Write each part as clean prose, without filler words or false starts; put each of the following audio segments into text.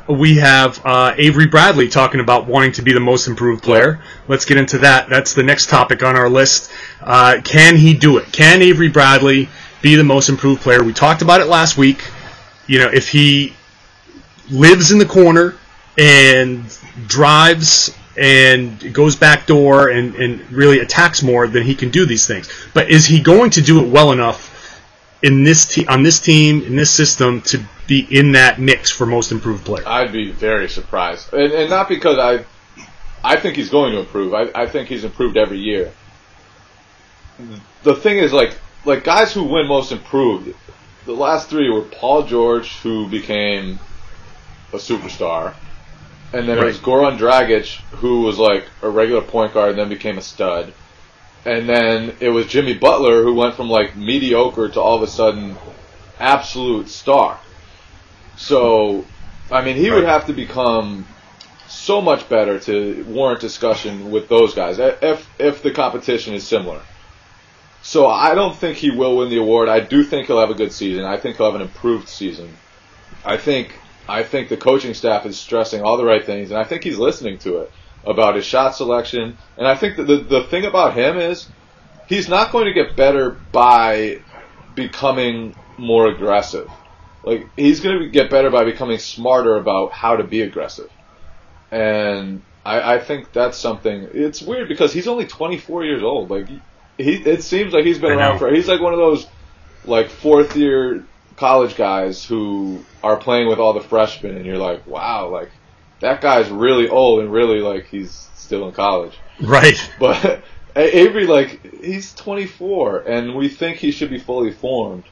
we have Avery Bradley talking about wanting to be the most improved player. Let's get into that. That's the next topic on our list. Can he do it? Can Avery Bradley be the most improved player? We talked about it last week. You know, if he lives in the corner and drives and goes back door and really attacks more, then he can do these things. But is he going to do it well enough in this on this team, in this system, to be in that mix for most improved player? I'd be very surprised. And not because I think he's going to improve. I think he's improved every year. The thing is, like guys who win most improved, the last three were Paul George, who became a superstar, and then it was Goran Dragic, who was like a regular point guard and then became a stud. And then it was Jimmy Butler, who went from like mediocre to all of a sudden absolute star. So, I mean, he would have to become so much better to warrant discussion with those guys, if the competition is similar. So I don't think he will win the award. I do think he'll have a good season. I think he'll have an improved season. I think the coaching staff is stressing all the right things, and I think he's listening to it about his shot selection. And I think that the thing about him is he's not going to get better by becoming more aggressive. Like, he's going to get better by becoming smarter about how to be aggressive. And I think that's something. It's weird because he's only 24 years old. Like, it seems like he's been around for. He's like one of those like fourth year college guys who are playing with all the freshmen, and you're like, wow, like that guy's really old and really like he's still in college. Right. But Avery, like, he's 24, and we think he should be fully formed,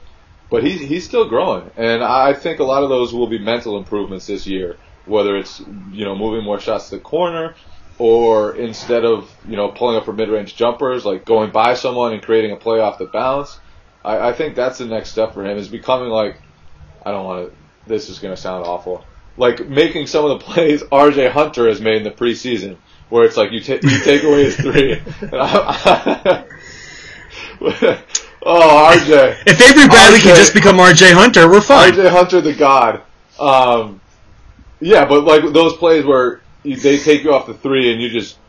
but he's still growing, and I think a lot of those will be mental improvements this year. Whether it's, you know, moving more shots to the corner, or instead of, you know, pulling up for mid-range jumpers, like going by someone and creating a play off the bounce. I think that's the next step for him, is becoming like, I don't want to, this is going to sound awful, like making some of the plays R.J. Hunter has made in the preseason, where it's like you take away his three. Oh, R.J. If Avery Bradley can just become R.J. Hunter, we're fine. R.J. Hunter, the god. Yeah, but like those plays where they take you off the three and you just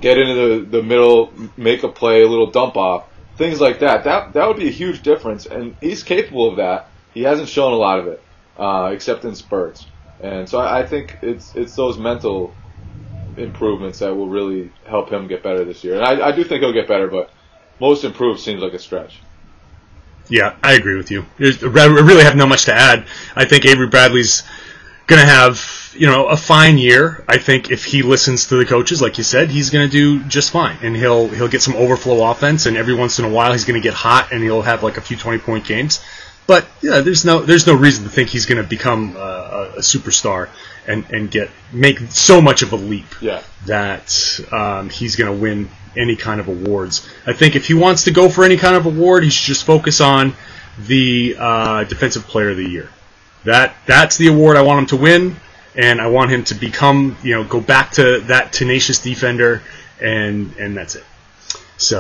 get into the middle, make a play, a little dump off, things like that. That would be a huge difference, and he's capable of that. He hasn't shown a lot of it, except in spurts. And so I think it's those mental improvements that will really help him get better this year. And I do think he'll get better, but most improved seems like a stretch. Yeah, I agree with you. I really have not much to add. I think Avery Bradley's going to have, you know, a fine year. I think if he listens to the coaches, like you said, he's going to do just fine, and he'll get some overflow offense, and every once in a while he's going to get hot and he'll have like a few 20-point games. But yeah, there's no reason to think he's going to become a superstar and make so much of a leap that he's going to win any kind of awards. I think if he wants to go for any kind of award, he should just focus on the Defensive Player of the Year. That's the award I want him to win, and I want him to become, you know, go back to that tenacious defender, and that's it. So.